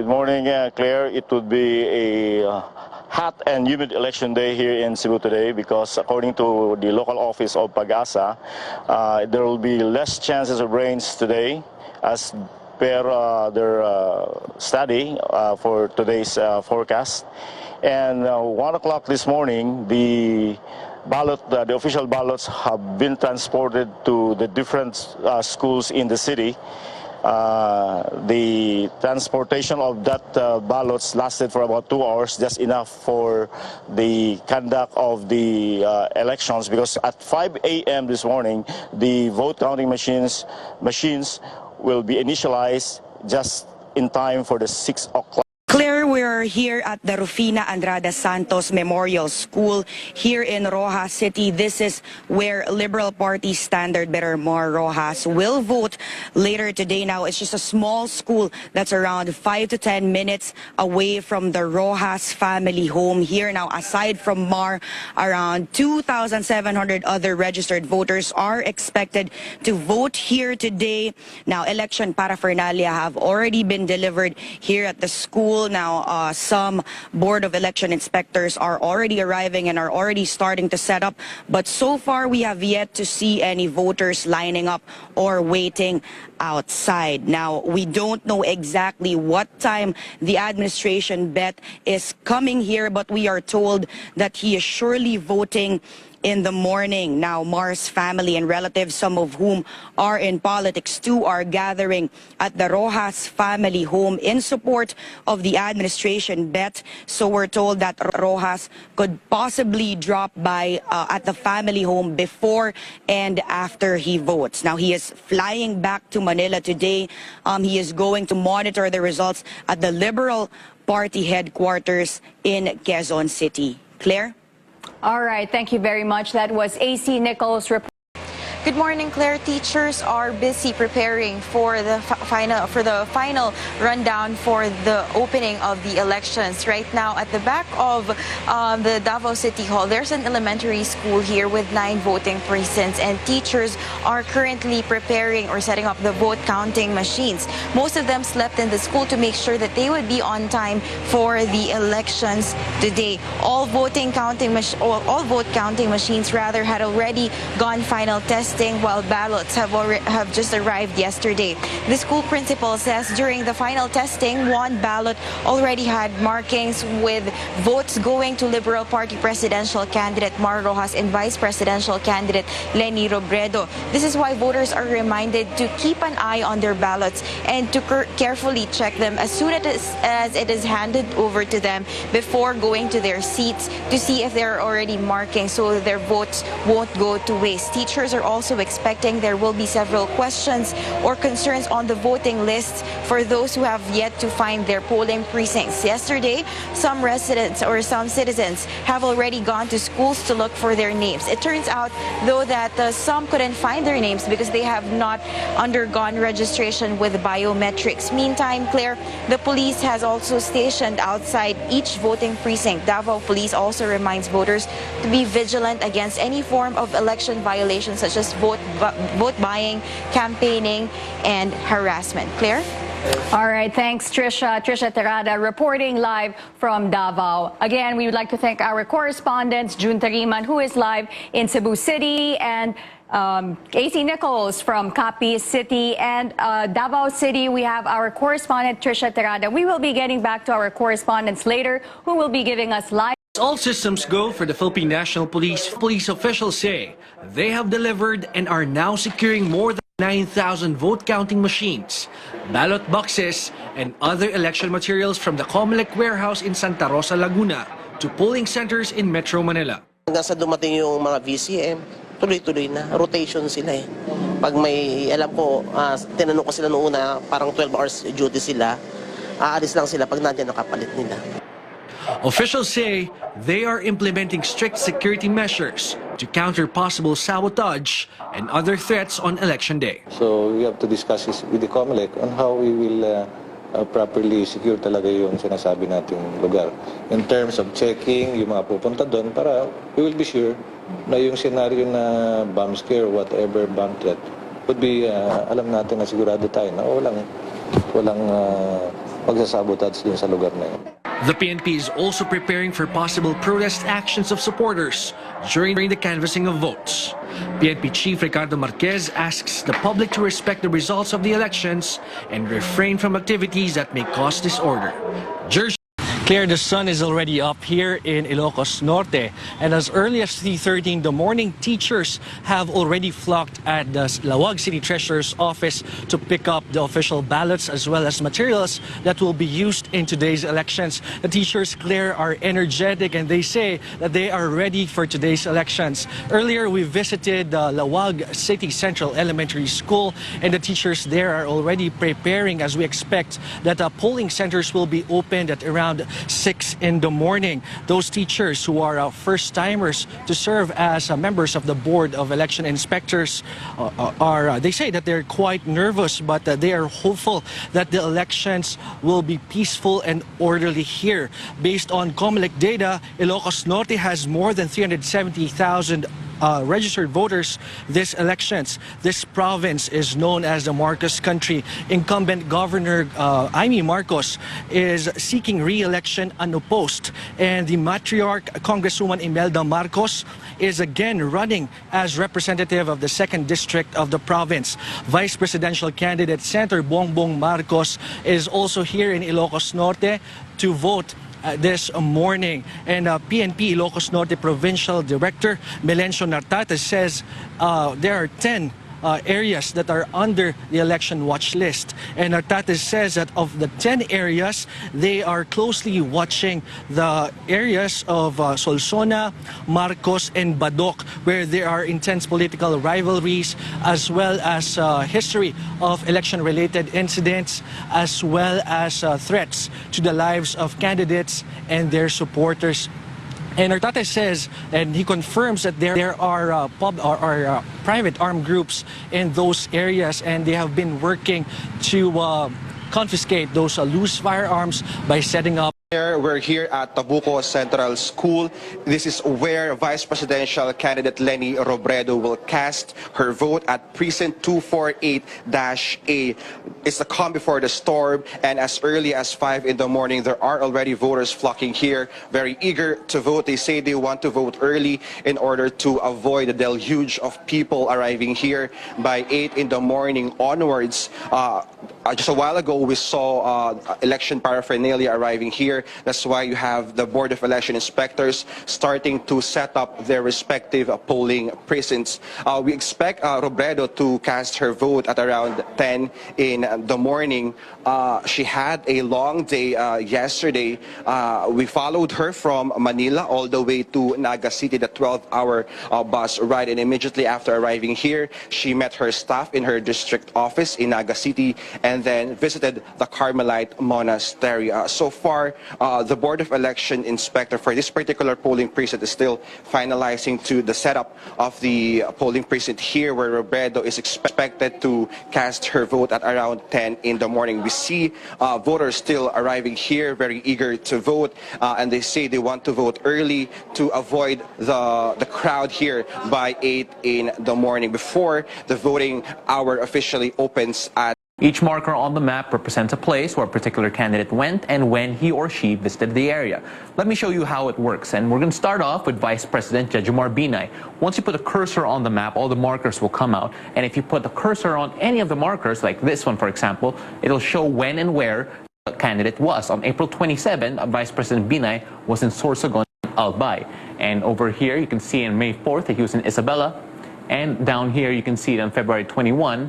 Good morning, Claire. It would be a hot and humid election day here in Cebu today because according to the local office of Pag-asa, there will be less chances of rains today as per their study for today's forecast. And 1 o'clock this morning, the official ballots have been transported to the different schools in the city. The transportation of that ballots lasted for about 2 hours, just enough for the conduct of the elections, because at 5 a.m. this morning, the vote counting machines will be initialized just in time for the 6 o'clock. Claire, we're here at the Rufina Andrada Santos Memorial School here in Rojas City. This is where Liberal Party standard bearer Mar Rojas will vote later today. Now, it's just a small school that's around 5 to 10 minutes away from the Rojas family home here. Now, aside from Mar, around 2,700 other registered voters are expected to vote here today. Now, election paraphernalia have already been delivered here at the school. Now, some Board of Election inspectors are already arriving and are already starting to set up. But so far, we have yet to see any voters lining up or waiting outside. Now, we don't know exactly what time the administration bet is coming here, but we are told that he is surely voting in the morning. Now, Mar's family and relatives, some of whom are in politics too, are gathering at the Rojas family home in support of the administration bet. So we're told that Rojas could possibly drop by at the family home before and after he votes. Now, he is flying back to Manila today. He is going to monitor the results at the Liberal Party headquarters in Quezon City. Claire? All right, thank you very much. That was AC Nichols' report. Good morning, Claire. Teachers are busy preparing for the final rundown for the opening of the elections. Right now, at the back of the Davao City Hall, there's an elementary school here with 9 voting precincts, and teachers are currently preparing or setting up the vote counting machines. Most of them slept in the school to make sure that they would be on time for the elections today. All vote counting machines had already gone final testing, while ballots have just arrived yesterday. The school principal says during the final testing, one ballot already had markings with votes going to Liberal Party presidential candidate Mar Rojas and vice presidential candidate Leni Robredo. This is why voters are reminded to keep an eye on their ballots and to carefully check them as soon as it is handed over to them before going to their seats to see if there are already markings so their votes won't go to waste. Teachers are also expecting there will be several questions or concerns on the voting lists for those who have yet to find their polling precincts. Yesterday, some residents or some citizens have already gone to schools to look for their names. It turns out, though, that some couldn't find their names because they have not undergone registration with biometrics. Meantime, Claire, the police has also stationed outside each voting precinct. Davao Police also reminds voters to be vigilant against any form of election violations such as vote buying, campaigning, and harassment. Claire? All right, thanks, Trisha. Trisha Terada reporting live from Davao. Again, we would like to thank our correspondents, June Tariman, who is live in Cebu City, and AC Nichols from Capiz City, and Davao City. We have our correspondent, Trisha Terada. We will be getting back to our correspondents later, who will be giving us live. All systems go for the Philippine National Police. Police officials say they have delivered and are now securing more than 9,000 vote counting machines, ballot boxes, and other election materials from the Comelec warehouse in Santa Rosa, Laguna to polling centers in Metro Manila. Nasa dumating yung mga VCM, tuloy-tuloy na, rotation sila eh. Pag may, alam ko, tinanong ko sila noong una, parang 12 hours duty sila, aalis lang sila pag nandiyan nakapalit nila. Officials say they are implementing strict security measures to counter possible sabotage and other threats on election day. So we have to discuss this with the COMELEC on how we will properly secure talaga yung sinasabi nating lugar. In terms of checking yung mga pupunta doon para we will be sure na yung scenario na bomb scare or whatever bomb threat would be, alam natin na sigurado tayo na walang pagsasabotage dun sa lugar na yun. The PNP is also preparing for possible protest actions of supporters during the canvassing of votes. PNP Chief Ricardo Marquez asks the public to respect the results of the elections and refrain from activities that may cause disorder. Claire, the sun is already up here in Ilocos Norte, and as early as 3:30 in the morning, teachers have already flocked at the Lawag City Treasurer's office to pick up the official ballots as well as materials that will be used in today's elections. The teachers, Claire, are energetic and they say that they are ready for today's elections. Earlier, we visited the Lawag City Central Elementary School, and the teachers there are already preparing as we expect that polling centers will be opened at around 6 in the morning. Those teachers who are first-timers to serve as members of the Board of Election Inspectors they say that they're quite nervous, but they are hopeful that the elections will be peaceful and orderly here. Based on COMELEC data, Ilocos Norte has more than 370,000 registered voters this elections. This province is known as the Marcos country. Incumbent Governor Amy Marcos is seeking re-election unopposed, and the matriarch Congresswoman Imelda Marcos is again running as representative of the 2nd District of the province. Vice Presidential candidate Senator Bongbong Marcos is also here in Ilocos Norte to vote this morning. And PNP Ilocos Norte Provincial Director Melencio Nartate says there are 10 areas that are under the election watch list. And Nartate says that of the 10 areas, they are closely watching the areas of Solsona, Marcos, and Badok, where there are intense political rivalries, as well as history of election-related incidents, as well as threats to the lives of candidates and their supporters. And Nartate says, and he confirms that there are private armed groups in those areas, and they have been working to confiscate those loose firearms by setting up. We're here at Tabuco Central School. This is where Vice Presidential candidate Leni Robredo will cast her vote at Precinct 248-A. It's the calm before the storm, and as early as 5 in the morning, there are already voters flocking here, very eager to vote. They say they want to vote early in order to avoid the deluge of people arriving here by 8 in the morning onwards. Just a while ago, we saw election paraphernalia arriving here. That's why you have the Board of Election Inspectors starting to set up their respective polling precincts. We expect Robredo to cast her vote at around 10 in the morning. She had a long day yesterday. We followed her from Manila all the way to Naga City, the 12-hour bus ride. And immediately after arriving here, she met her staff in her district office in Naga City and then visited the Carmelite Monastery. So far, the Board of Election Inspector for this particular polling precinct is still finalizing to the setup of the polling precinct here, where Robredo is expected to cast her vote at around 10 in the morning. We see voters still arriving here, very eager to vote, and they say they want to vote early to avoid the crowd here by 8 in the morning before the voting hour officially opens at. Each marker on the map represents a place where a particular candidate went and when he or she visited the area. Let me show you how it works, and we're going to start off with Vice President Jejomar Binay. Once you put a cursor on the map, all the markers will come out, and if you put the cursor on any of the markers, like this one for example, it'll show when and where the candidate was. On April 27, Vice President Binay was in Sorsogon, Albay, and over here you can see on May 4th that he was in Isabela, and down here you can see it on February 21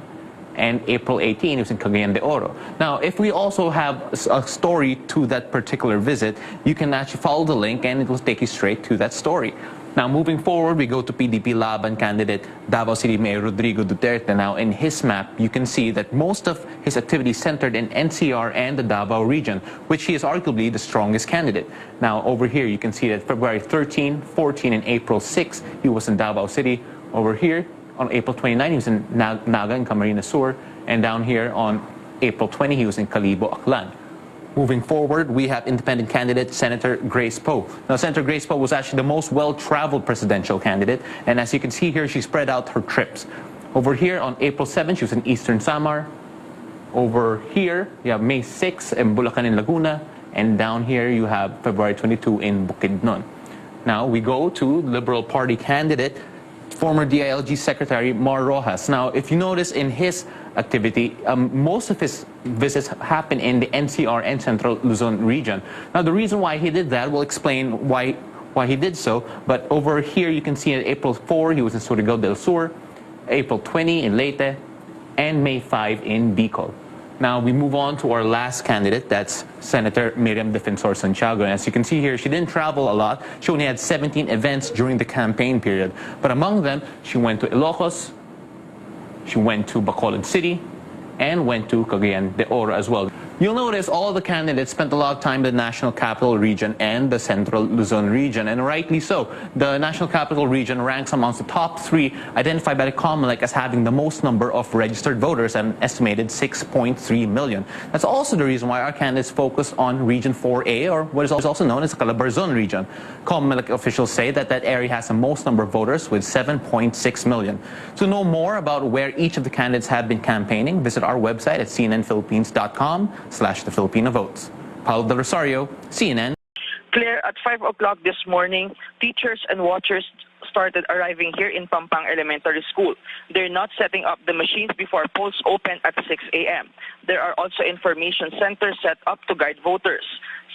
and April 18, it was in Cagayan de Oro. Now, if we also have a story to that particular visit, you can actually follow the link and it will take you straight to that story. Now, moving forward, we go to PDP Laban candidate Davao City Mayor Rodrigo Duterte. Now, in his map, you can see that most of his activities centered in NCR and the Davao region, which he is arguably the strongest candidate. Now, over here, you can see that February 13, 14, and April 6, he was in Davao City. Over here, on April 29, he was in Naga and Camarines Sur, and down here on April 20, he was in Calibo, Aklan. Moving forward, we have independent candidate Senator Grace Poe. Now, Senator Grace Poe was actually the most well-traveled presidential candidate, and as you can see here, she spread out her trips. Over here on April 7, she was in Eastern Samar. Over here, you have May 6 in Bulacan and Laguna, and down here you have February 22 in Bukidnon. Now we go to Liberal Party candidate, former DILG Secretary Mar Rojas. Now, if you notice in his activity, most of his visits happen in the NCR and Central Luzon region. Now, the reason why he did that will explain why he did so, but over here you can see on April 4, he was in Surigao del Sur, April 20 in Leyte, and May 5 in Bicol. Now we move on to our last candidate, that's Senator Miriam Defensor Santiago. And as you can see here, she didn't travel a lot. She only had 17 events during the campaign period. But among them, she went to Ilocos, she went to Bacolod City, and went to Cagayan de Oro as well. You'll notice all the candidates spent a lot of time in the National Capital Region and the Central Luzon region, and rightly so. The National Capital Region ranks amongst the top 3 identified by the COMELEC as having the most number of registered voters, an estimated 6.3 million. That's also the reason why our candidates focus on Region 4A, or what is also known as the Calabarzon region. COMELEC officials say that that area has the most number of voters with 7.6 million. To know more about where each of the candidates have been campaigning, visit our website at cnnphilippines.com/the Filipino Votes. Paulo Del Rosario, CNN. Claire, at 5 o'clock this morning, teachers and watchers started arriving here in Pampang Elementary School. They're not setting up the machines before polls open at 6 a.m. There are also information centers set up to guide voters.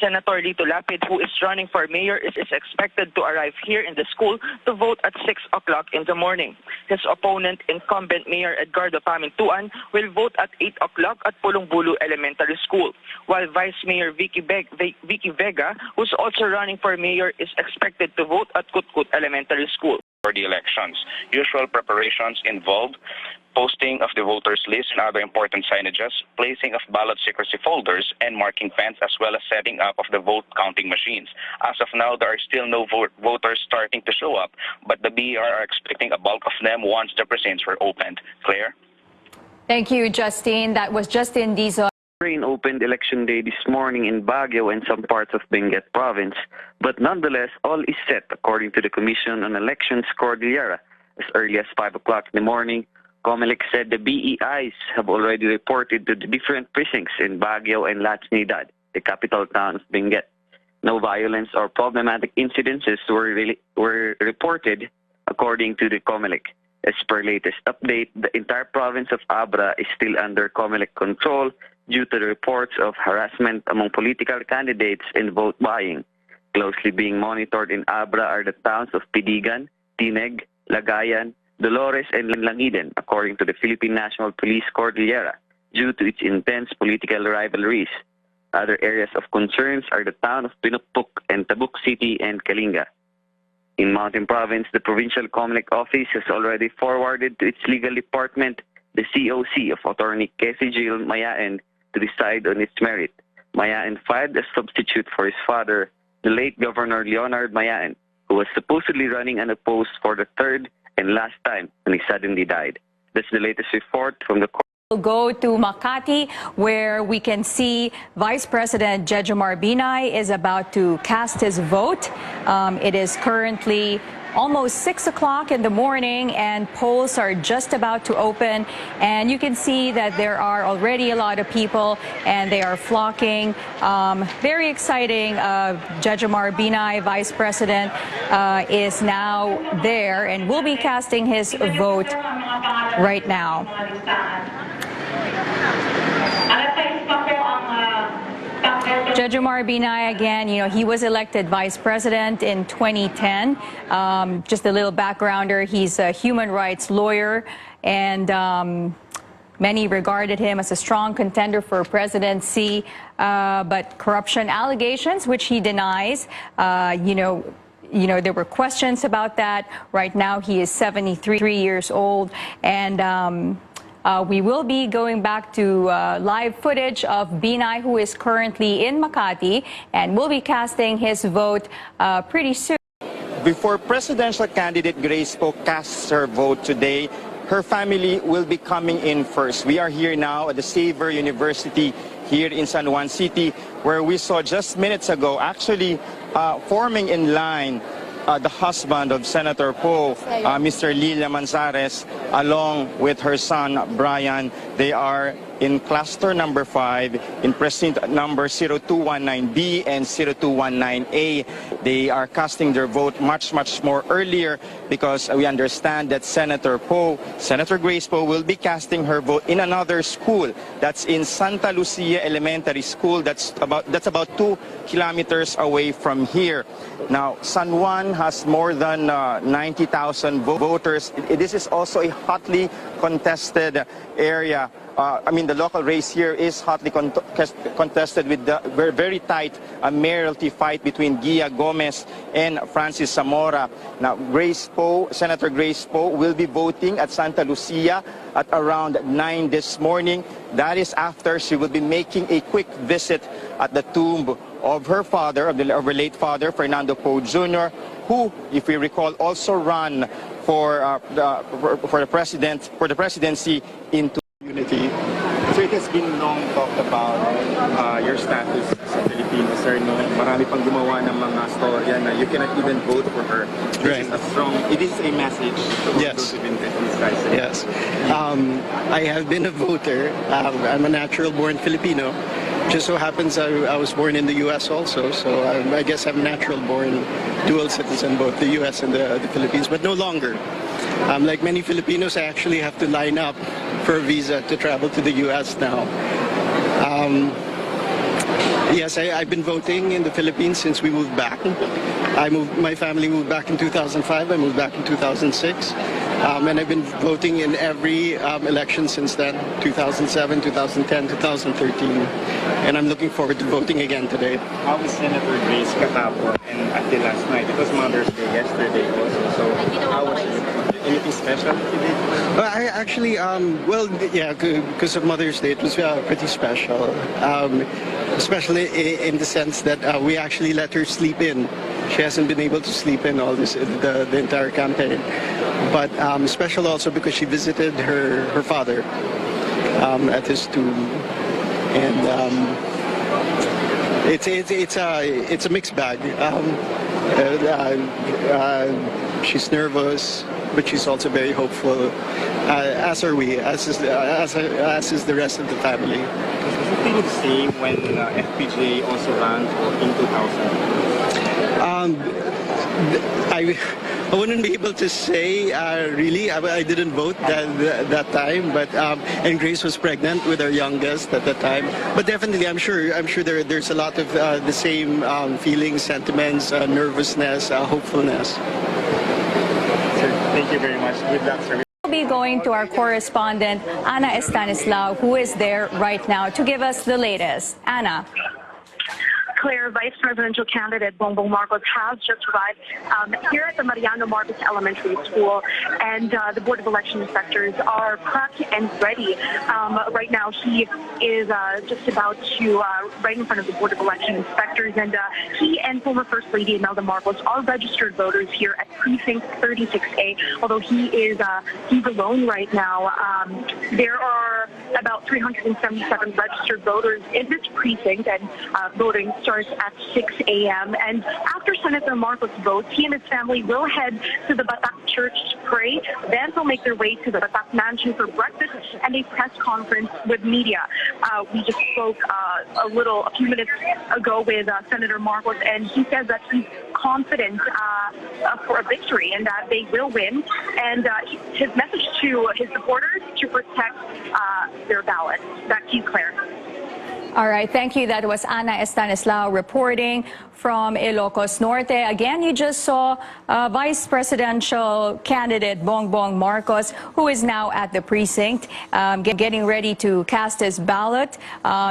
Senator Lito Lapid, who is running for mayor, is expected to arrive here in the school to vote at 6 o'clock in the morning. His opponent, incumbent Mayor Edgardo Pamintuan, will vote at 8 o'clock at Pulongbulu Elementary School, while Vice Mayor Vicky Vega, who's also running for mayor, is expected to vote at Kutkut Elementary School. For the elections, usual preparations involved posting of the voters list and other important signages, placing of ballot secrecy folders, and marking pens, as well as setting up of the vote counting machines. As of now, there are still no voters starting to show up, but the BER are expecting a bulk of them once the precincts were opened. Claire? Thank you, Justine. That was Justin Dizon. Rain opened election day this morning in Baguio and some parts of Benguet province, but nonetheless, all is set according to the Commission on Elections Cordillera. As early as 5 o'clock in the morning, COMELEC said the BEIs have already reported to the different precincts in Baguio and La Trinidad, the capital town of Benguet. No violence or problematic incidences were reported, according to the COMELEC. As per latest update, the entire province of Abra is still under COMELEC control due to the reports of harassment among political candidates and vote buying. Closely being monitored in Abra are the towns of Pidigan, Tineg, Lagayan, Dolores, and Langiden, according to the Philippine National Police Cordillera, due to its intense political rivalries. Other areas of concerns are the town of Pinukpuk and Tabuk City and Kalinga. In Mountain Province, the provincial COMELEC office has already forwarded to its legal department the COC of attorney Casey Jill Mayaen to decide on its merit. Mayaen filed a substitute for his father, the late Governor Leonard Mayaen, who was supposedly running unopposed for the third and last time when he suddenly died. That's the latest report from the court. We'll go to Makati, where we can see Vice President Jejomar Binay is about to cast his vote. It is currently almost 6 o'clock in the morning, and polls are just about to open. And you can see that there are already a lot of people, and they are flocking. Very exciting. Jejomar Binay, Vice President, is now there and will be casting his vote right now. Jejomar Binay, again, he was elected vice president in 2010. Just a little backgrounder, he's a human rights lawyer, and many regarded him as a strong contender for presidency, but corruption allegations, which he denies, there were questions about that. Right now, he is 73 years old, and we will be going back to live footage of Binay, who is currently in Makati, and will be casting his vote pretty soon. Before presidential candidate Grace Poe casts her vote today, her family will be coming in first. We are here now at the Xavier University here in San Juan City, where we saw just minutes ago actually forming in line the husband of Senator Poe, Mr. Lilia Manzares, along with her son Brian. They are in cluster number 5 in precinct number 0219B and 0219A. They are casting their vote much more earlier because we understand that Senator Grace Poe will be casting her vote in another school. That's in Santa Lucia Elementary School. That's about 2 kilometers away from here. Now, San Juan has more than 90,000 voters. This is also a hotly contested area. The local race here is hotly contested with the very tight mayoralty fight between Gia Gomez and Francis Zamora. Now, Senator Grace Poe will be voting at Santa Lucia at around 9 this morning. That is after she will be making a quick visit at the tomb of her father, of her late father, Fernando Poe Jr., who, if we recall, also ran for the presidency in unity. So it has been long talked about your status sa Filipino, sir. No? Marami pang gumawa ng mga storya na you cannot even vote for her. This is a strong, it is a message to those who've been these guys. Yes. I have been a voter. I'm a natural-born Filipino. Just so happens I was born in the U.S. also, so I guess I'm natural-born dual citizen, both the U.S. and the Philippines, but no longer. Like many Filipinos, I actually have to line up for a visa to travel to the U.S. now. Yes, I've been voting in the Philippines since we moved back. My family moved back in 2005. I moved back in 2006. And I've been voting in every election since then, 2007, 2010, 2013. And I'm looking forward to voting again today. How is Senator Grace kahapon and until last night? It was Mother's Day yesterday also. So how was it? Anything special today? I actually, because of Mother's Day, it was pretty special. Especially in the sense that we actually let her sleep in. She hasn't been able to sleep in all this, the entire campaign. But special also because she visited her father at his tomb. And it's a mixed bag. She's nervous, but she's also very hopeful, as are we, as is the rest of the family. Does it feel the same when FPJ also ran in 2000? I wouldn't be able to say really. I didn't vote that time, but and Grace was pregnant with our youngest at that time. But definitely, I'm sure there's a lot of the same feelings, sentiments, nervousness, hopefulness. Sir, thank you very much. Good luck, sir. We'll be going to our correspondent Ana Estanislao, who is there right now to give us the latest. Ana. Claire, Vice Presidential candidate Bongbong Marcos has just arrived here at the Mariano Marcos Elementary School, and the Board of Election Inspectors are prepped and ready. Right now, he is just about to, right in front of the Board of Election Inspectors, and he and former First Lady Imelda Marcos are registered voters here at Precinct 36A, although he's alone right now. There are about 377 registered voters in this precinct, and voting starts at 6 a.m. And after Senator Marcos votes, he and his family will head to the Batak Church to pray. Then they'll make their way to the Batak Mansion for breakfast and a press conference with media. We just spoke a few minutes ago with Senator Marcos, and he says that he's confident for a victory and that they will win. And his message to his supporters to protect their ballot. Back to you, Claire. All right, thank you. That was Ana Estanislao reporting from Ilocos Norte. Again, you just saw Vice Presidential candidate Bongbong Marcos, who is now at the precinct, getting ready to cast his ballot.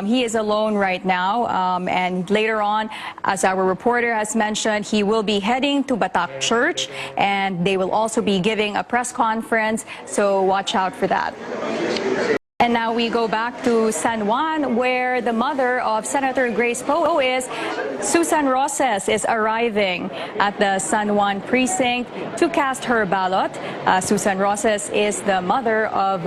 He is alone right now, and later on, as our reporter has mentioned, he will be heading to Batak Church, and they will also be giving a press conference, so watch out for that. And now we go back to San Juan, where the mother of Senator Grace Poe is. Susan Roses is arriving at the San Juan precinct to cast her ballot. Susan Roses is the mother of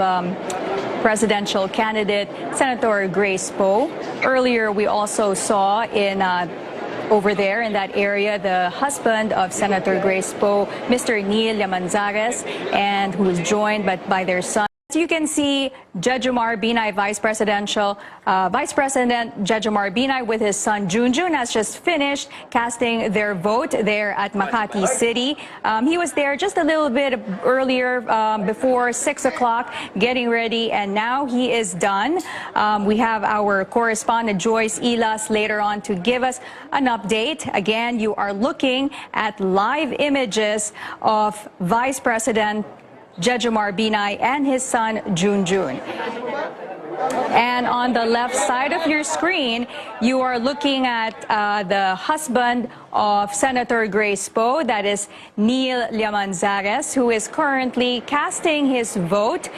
presidential candidate Senator Grace Poe. Earlier, we also saw over there in that area, the husband of Senator Grace Poe, Mr. Neil Yamanzares, and who is joined by their son, You can see Jejomar Binay, Vice President Jejomar Binay with his son Junjun has just finished casting their vote there at Makati City. He was there just a little bit earlier before 6 o'clock getting ready, and now he is done. We have our correspondent Joyce Ilas later on to give us an update. Again, you are looking at live images of Vice President Jejomar Binay and his son Junjun. And on the left side of your screen, you are looking at the husband of Senator Grace Poe, that is Neil Llamanzares, who is currently casting his vote.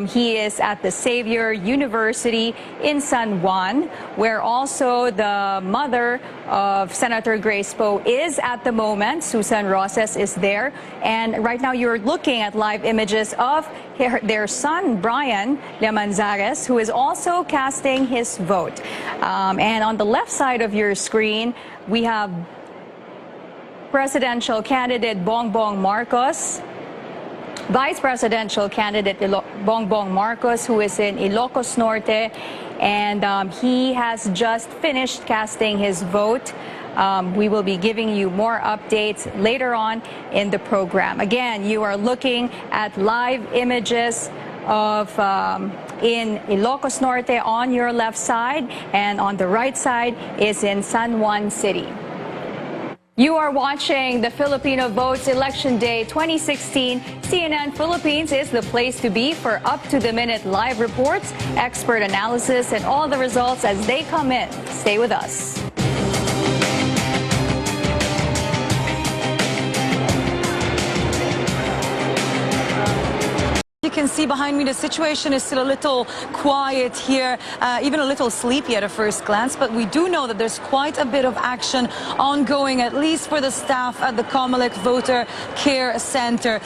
He is at the Xavier University in San Juan, where also the mother of Senator Grace Poe is at the moment. Susan Roses is there. And right now you're looking at live images of their son, Brian Llamanzares, who is also casting his vote. And on the left side of your screen, we have presidential candidate Bongbong Marcos, vice presidential candidate Bongbong Marcos, who is in Ilocos Norte, and he has just finished casting his vote. We will be giving you more updates later on in the program. Again, you are looking at live images of in Ilocos Norte on your left side, and on the right side is in San Juan City. You are watching the Filipino Votes Election Day 2016. CNN Philippines is the place to be for up-to-the-minute live reports, expert analysis, and all the results as they come in. Stay with us. You can see behind me the situation is still a little quiet here, even a little sleepy at a first glance, but we do know that there's quite a bit of action ongoing, at least for the staff at the Comelec Voter Care Center.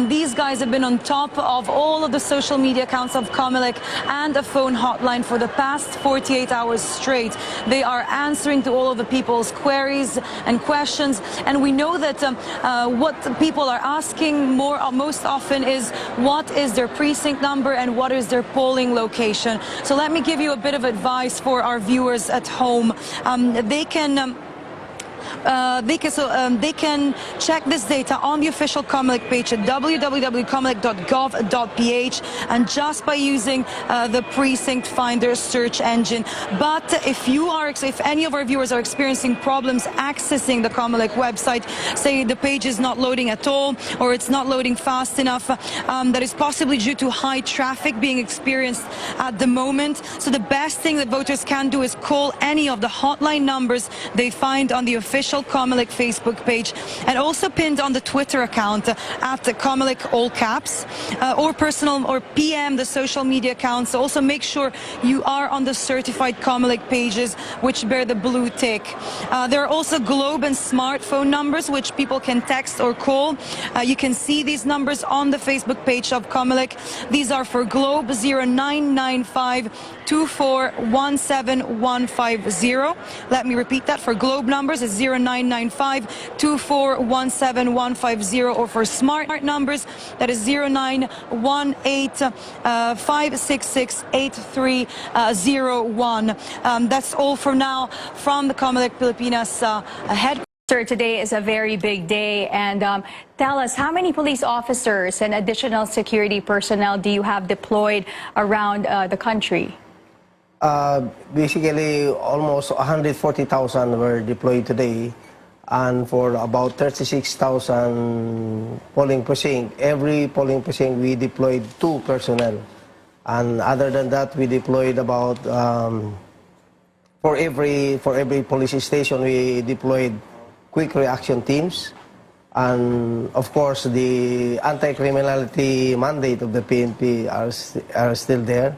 These guys have been on top of all of the social media accounts of Comelec and a phone hotline for the past 48 hours straight. They are answering to all of the people's queries and questions, and we know that what people are asking most often is what is their precinct number and what is their polling location. So let me give you a bit of advice for our viewers at home. They can check this data on the official Comelec page at www.comelec.gov.ph, and just by using the precinct finder search engine. But if any of our viewers are experiencing problems accessing the Comelec website, say the page is not loading at all or it's not loading fast enough, that is possibly due to high traffic being experienced at the moment. So the best thing that voters can do is call any of the hotline numbers they find on the official Comelec Facebook page, and also pinned on the Twitter account at Comelec all caps, or personal or PM the social media accounts. Also make sure you are on the certified Comelec pages, which bear the blue tick. There are also Globe and smartphone numbers which people can text or call. You can see these numbers on the Facebook page of Comelec. These are for Globe 0995 2417150. Let me repeat that. For Globe numbers is 0995 2417150, or for smart numbers that is 0918 566 8301. That's all for now from the Comelec Pilipinas headquarters. Today is a very big day, and tell us, how many police officers and additional security personnel do you have deployed around the country? Basically, almost 140,000 were deployed today, and for about 36,000 polling precinct. Every polling precinct we deployed 2 personnel, and other than that, we deployed about for every police station we deployed quick reaction teams, and of course the anti-criminality mandate of the PNP are still there.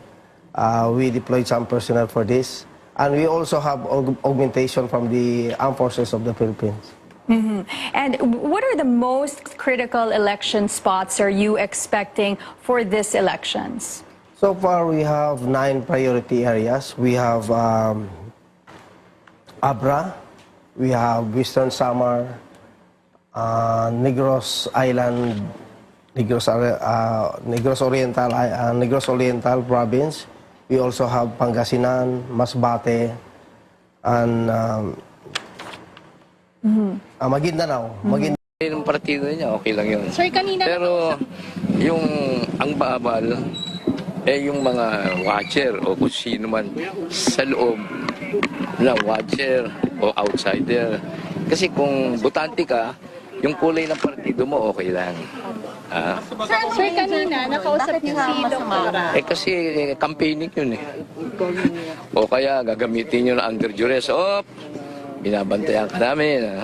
We deployed some personnel for this, and we also have augmentation from the armed forces of the Philippines. Mm-hmm. And what are the most critical election spots are you expecting for these elections? So far we have 9 priority areas. We have Abra, we have Western Samar, Negros Island, Negros Oriental province. We also have Pangasinan, Masbate, and Maguindanao. Ng partido niya, okay lang yun. Sir, kanina Pero yung ang baabal, yung mga watcher o kung sino man sa loob na watcher o outsider. Kasi kung botante ka, yung kulay ng partido mo, okay lang. Sir, kanina nakausap niyo si Doktora. Kasi campaigning yun eh. O kaya gagamitin nyo na under duress. Binabantayan ka namin.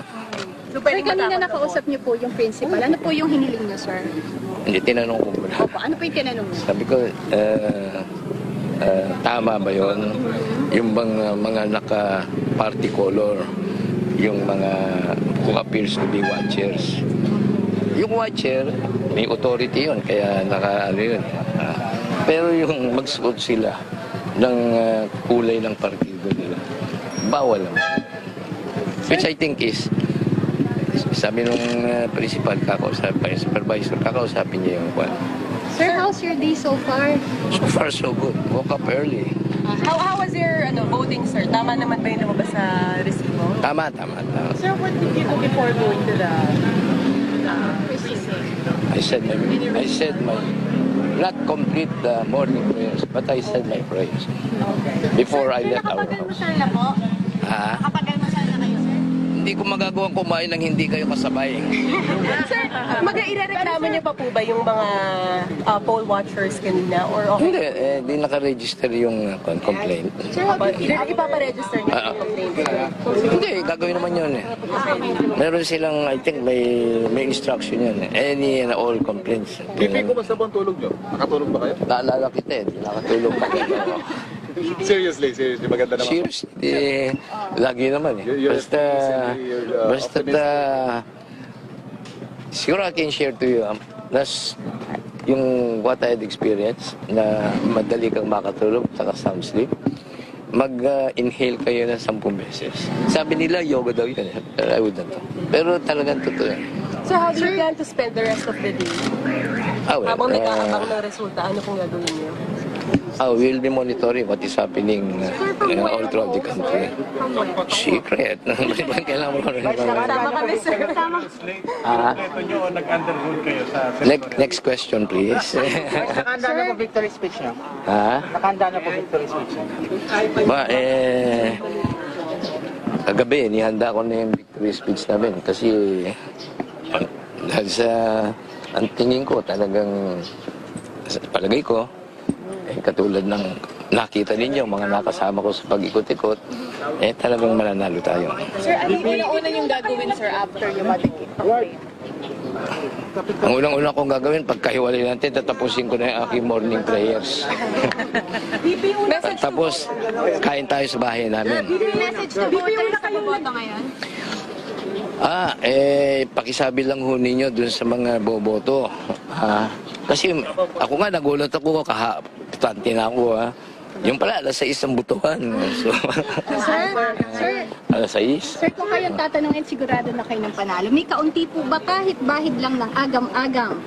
Sir, kanina nakausap niyo po yung principal. Ano po yung hiniling niyo, sir? Hindi, tinanong ko muna. Opo, ano po yung tinanong niyo? Sabi ko, tama ba yun? Yung mga naka-party color, yung mga who appears to be watchers. Yung watcher, may authority yun, kaya naka-ano yun. Pero yung magsuot sila ng kulay ng partido nila, bawal naman. Which I think is, sabi nung principal, supervisor, kakausapin niya yung kwan. Sir, how's your day so far? So far, so good. Woke up early. How was your voting, sir? Tama naman ba yung lumabas sa resibo? Tama. Sir, what did you do before going to the precinct? I said my, not complete the morning prayers, but I said my prayers before I left our house. na po? Kapag almusal na kayo, sir? Hindi ko magagawang kumain ng hindi kayo kasabay. Sir, mag-irereklamo niyo pa po ba yung mga poll watchers kanina? Or okay? Hindi naka-register yung complaint. Sir, ipaparegister niyo yung complaint? Hindi, gagawin naman yun eh. Meron silang, I think, may instruction yun eh. Any and all complaints. Pipi, kumusta po ang tulog nyo? Nakatulog ba kayo? Naalala kita eh, nakatulog pa kayo. Seriously, maganda naman. Seriously, lagi naman eh. Basta, siguro I can share to you, that's yung what I had experienced, na madali kang makatulog, saka sound sleep. Mag-inhale kayo ng 10 beses. Sabi nila, yoga daw yun eh. Pero I wouldn't. Pero talagang totoo yan. So how do you plan to spend the rest of the day? Habang nag-aabang ng resulta, ano kung gagawin niyo? We'll be monitoring what is happening all throughout the country. Secret. Kailangan mo rin. Tama kami, sir. Tama. Next question, please. Nakahanda na po victory speech niya. Nakahanda na po victory speech niya. Kagabi, nihanda ko na yung victory speech namin kasi dahil sa ang tingin ko talagang palagay ko katulad ng nakita ninyo, mga nakasama ko sa pag-ikot-ikot, talagang mananalo tayo. Sir, ano yung una yung gagawin, sir, after yung complaint? Ang unang-unang kong gagawin, pagkahiwalay natin, tatapusin ko na yung aking morning prayers. Tapos, kain tayo sa bahay namin. Message to voters sa boboto ngayon? Pakisabi lang ho ninyo dun sa mga boboto. Kasi ako nga, nagulat ako, kahaptante na ako. Yung pala, alas 6 ang butuhan. So, Sir, alas 6. sir, kung kayong tatanungin, sigurado na kayo ng panalo. May kaunti po ba kahit bahid lang ng agam-agam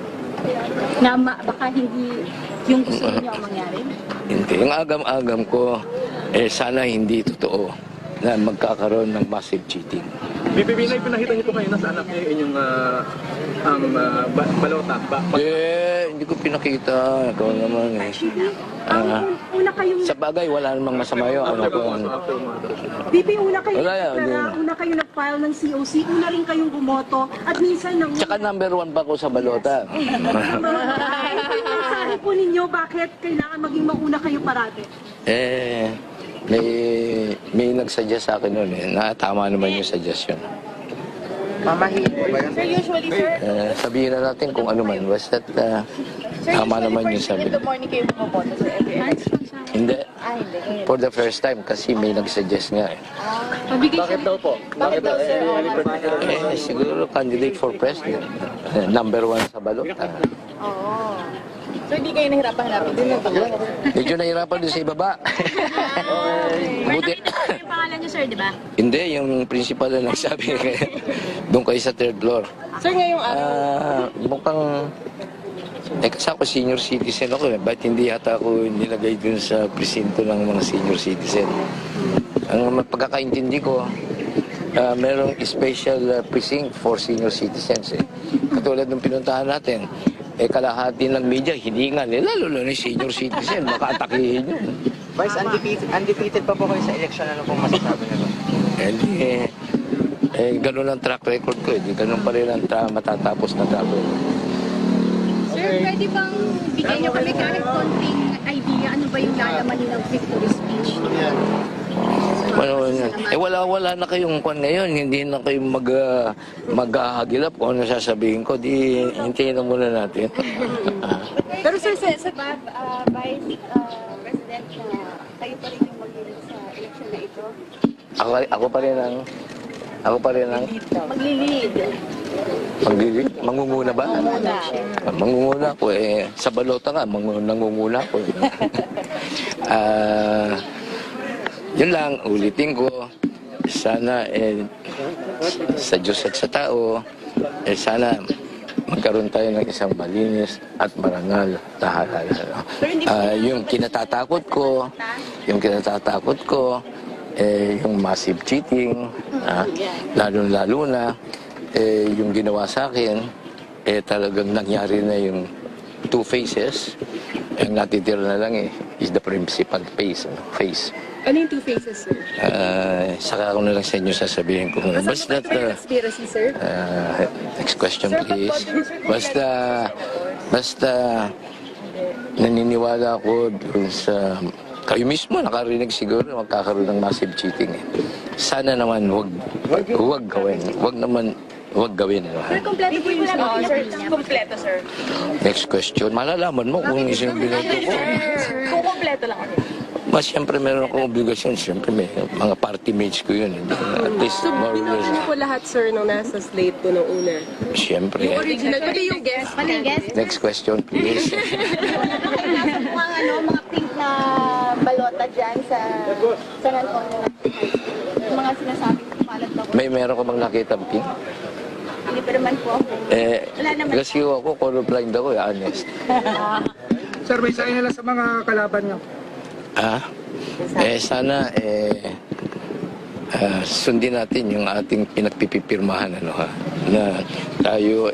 na baka hindi yung gusto niyo ang mangyari? Hindi. Yung agam-agam ko, sana hindi totoo na magkakaroon ng massive cheating. Bibibinay, pinakita niyo po kayo na sa anak niyo inyong balota. Hindi ko pinakita. Ikaw naman eh. Sa bagay, wala namang masama yun. una kayo nag-file ng COC, una rin kayong bumoto, at minsan nang... Tsaka number 1 pa ako sa balota. Sabi po ninyo, bakit kailangan maging mauna kayo parate? May nagsuggest sa akin noon eh, na tama naman yung suggestion. Mamahiin po ba yan? Sir, usually, sir, Sabihin na natin kung ano man, basta tama naman yung sabi. in the morning kayo bumoboto, sir, every election? Hindi. For the first time kasi may nagsuggest nga eh. Bakit daw po? Bakit daw, sir? Siguro candidate for president. Number 1 sa balota. Oo. So, hindi kayo nahirapan din na bumoto? Medyo nahirapan din sa ibaba. Buti. Yung pangalan niyo, sir, di ba? Hindi, yung principal na nagsabi. Doon kayo sa 3rd floor. Sir, ngayong araw, Mukhang Kasi ako senior citizen ako. Ba't hindi yata ako nilagay dun sa presinto ng mga senior citizen? Ang pagkakaintindi ko, merong special precinct for senior citizens. Katulad ng pinuntahan natin, kalahati ng media, hininga nila, lalo na senior citizen, baka atakihin yun. Vice, undefeated pa po kayo sa election. Ano pong masasabi nyo? Ganun ang track record ko. Ganun pa rin ang matatapos na track record. Sir, pwede bang bigyan nyo kami kahit konting idea ano ba yung lalaman ng victory speech? Wala na kayong kwan ngayon. Hindi na kayong maghahagilap kung ano sasabihin ko. Di, hintayin na muna natin. Pero sir, sa Vice President, kayo pa rin yung mag-lead sa election na ito? Ako pa rin ang Maglilid. Mangunguna ba? Mangunguna ko sa balota nga, nangunguna ko. Yun lang, ulitin ko. Sana sa Diyos at sa tao, sana magkaroon tayo ng isang malinis at marangal tahanan. Yung kinatatakot ko, yung massive cheating, lalo na, yung ginawa sa akin, talagang nangyari na yung two faces. Ang natitira na lang is the principal face. Ano yung two faces, sir? Saka ako na lang sa inyo sasabihin ko. Basta, Conspiracy, sir? next question please. Basta naniniwala ako dun sa, kayo mismo nakarinig siguro magkakaroon ng massive cheating. Sana naman huwag gawin. Huwag gawin. Sir, kompleto po yung laban. Sir, kompleto, sir. Next question. Malalaman mo kung isang binoto ko. Kung kompleto lang ako. Siyempre meron akong obligasyon. Siyempre may mga party mates ko yun. At least So, more or less. binoto po lahat, sir, nung nasa slate po nung una. Siyempre. Yung original, pati yung guest. Next question please. Mga pink na balota dyan sa San Antonio. Yung mga sinasabing kumalat ako. Meron ka bang nakita pink? Hindi pa naman po ako. Wala naman. Kasi ako, colorblind ako, honest. Sir, may sa inyo sa mga kalaban nyo. Sana, sundin natin yung ating pinagpipirmahan, na tayo,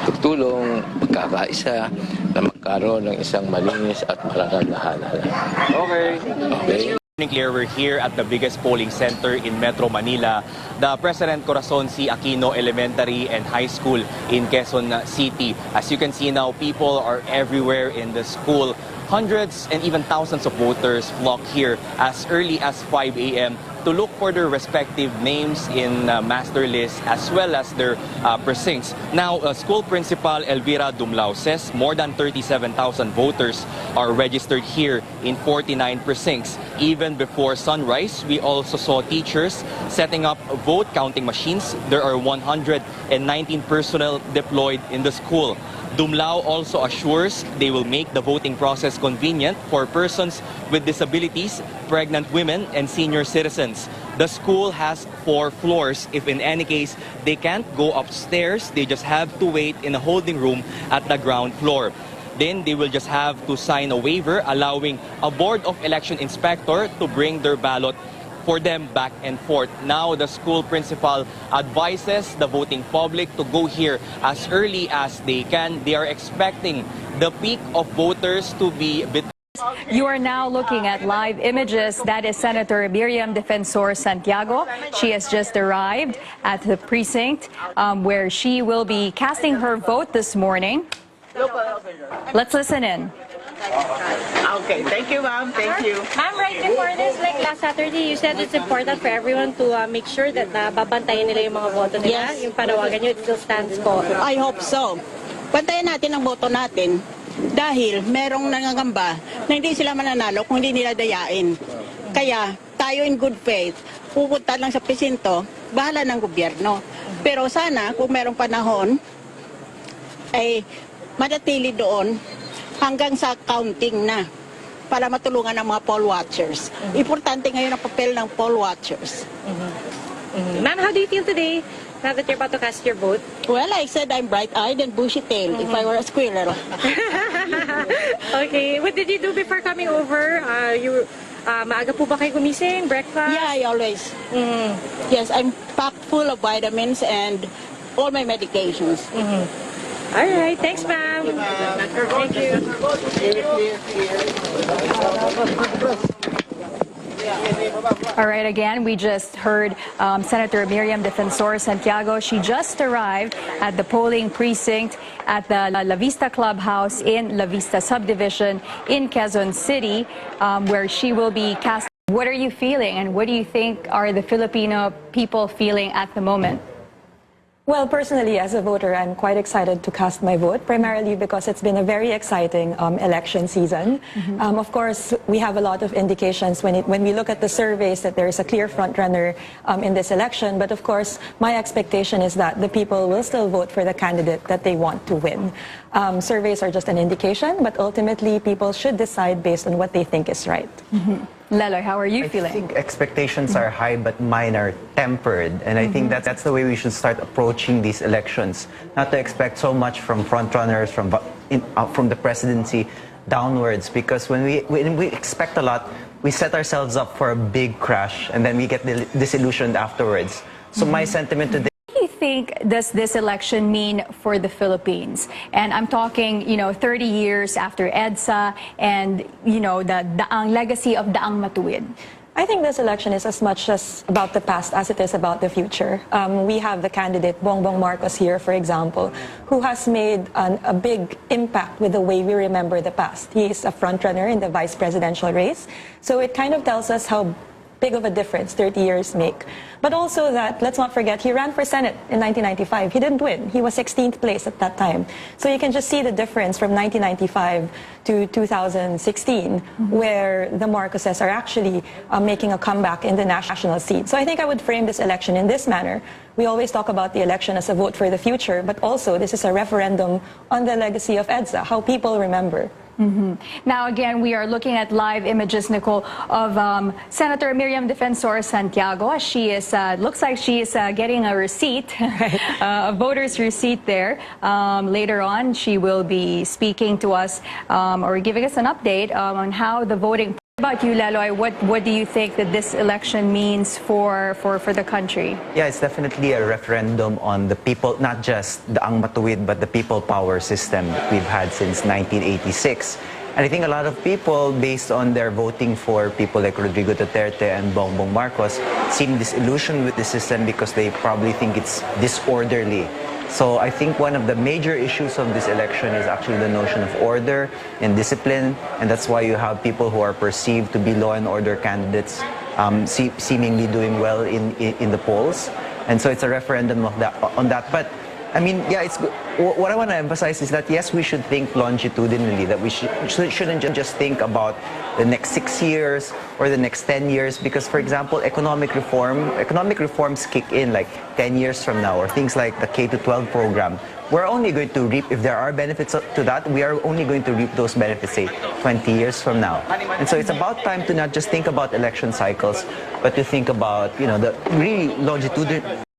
tutulong, magkakaisa, na magkaroon ng isang malinis at marangal na halalan. Okay. Clear, we're here at the biggest polling center in Metro Manila, the President Corazon C. Aquino Elementary and High School in Quezon City. As you can see now, people are everywhere in the school. Hundreds and even thousands of voters flock here as early as 5 a.m. to look for their respective names in master list as well as their precincts. Now, school principal Elvira Dumlao says more than 37,000 voters are registered here in 49 precincts. Even before sunrise, we also saw teachers setting up vote counting machines. There are 119 personnel deployed in the school. Dumlao also assures they will make the voting process convenient for persons with disabilities, pregnant women, and senior citizens. The school has 4 floors. If in any case they can't go upstairs, they just have to wait in a holding room at the ground floor. Then they will just have to sign a waiver allowing a Board of Election Inspector to bring their ballot for them back and forth. Now, the school principal advises the voting public to go here as early as they can. They are expecting the peak of voters to be between. You are now looking at live images. That is Senator Miriam Defensor Santiago. She has just arrived at the precinct where she will be casting her vote this morning. Let's listen in. Okay, thank you, ma'am. Thank you. Ma'am, right before this, like last Saturday, you said it's important for everyone to make sure that babantayan nila yung mga boto nila. Yes. Yung panawagan nyo, it still stands po. I hope so. Bantayan natin ang boto natin dahil merong nangangamba na hindi sila mananalo kung hindi nila dayain. Kaya tayo in good faith, pupunta lang sa presinto, bahala ng gobyerno. Pero sana kung merong panahon, ay manatili doon hanggang sa counting na para matulungan ang mga poll watchers. Importante ngayon ang papel ng poll watchers. Ma'am, how do you feel today now that you're about to cast your vote? Well, I said I'm bright-eyed and bushy-tailed if I were a squirrel. Okay. What did you do before coming over? Maaga po ba kayo gumising? Breakfast? Yeah, I always. Yes, I'm packed full of vitamins and all my medications. All right. Thanks, ma'am. Thank you. All right, again, we just heard Senator Miriam Defensor Santiago. She just arrived at the polling precinct at the La Vista Clubhouse in La Vista Subdivision in Quezon City, where she will be casting. What are you feeling, and what do you think are the Filipino people feeling at the moment? Well, personally, as a voter, I'm quite excited to cast my vote, primarily because it's been a very exciting election season. Of course, we have a lot of indications when we look at the surveys that there is a clear frontrunner in this election. But of course, my expectation is that the people will still vote for the candidate that they want to win. Surveys are just an indication, but ultimately, people should decide based on what they think is right. Leloy, how are you feeling? I think expectations are high, but mine are tempered. And I think that's the way we should start approaching these elections. Not to expect so much from frontrunners, from the presidency downwards. Because when we expect a lot, we set ourselves up for a big crash, and then we get disillusioned afterwards. So my sentiment today, Think does this election mean for the Philippines? And I'm talking, 30 years after EDSA and, the daang legacy of Daang Matuwid. I think this election is as much as about the past as it is about the future. We have the candidate Bongbong Marcos here, for example, who has made a big impact with the way we remember the past. He is a frontrunner in the vice presidential race. So it kind of tells us how big of a difference 30 years make. But also that, let's not forget, he ran for Senate in 1995. He didn't win. He was 16th place at that time. So you can just see the difference from 1995 to 2016, where the Marcoses are actually making a comeback in the national scene. So I think I would frame this election in this manner. We always talk about the election as a vote for the future, but also this is a referendum on the legacy of EDSA, how people remember. Now, again, we are looking at live images, Nicole, of Senator Miriam Defensor Santiago. She is, looks like she is getting a receipt, a voter's receipt there. Later on, she will be speaking to us or giving us an update on how the voting. What about you, Leloy? What do you think that this election means for the country? yeah, it's definitely a referendum on the people, not just the Daang Matuwid, but the people power system that we've had since 1986. And I think a lot of people, based on their voting for people like Rodrigo Duterte and Bongbong Marcos, seem disillusioned with the system because they probably think it's disorderly. So I think one of the major issues of this election is actually the notion of order and discipline, and that's why you have people who are perceived to be law and order candidates seemingly doing well in the polls. And so it's a referendum of on that. But I mean, yeah, it's good. What I want to emphasize is that yes, we should think longitudinally, that we shouldn't just think about the next 6 years or the next 10 years, because, for example, economic reforms kick in like 10 years from now, or things like the K-12 program. We're only going to reap, if there are benefits to that, we are only going to reap those benefits, say, 20 years from now. And so it's about time to not just think about election cycles, but to think about, the really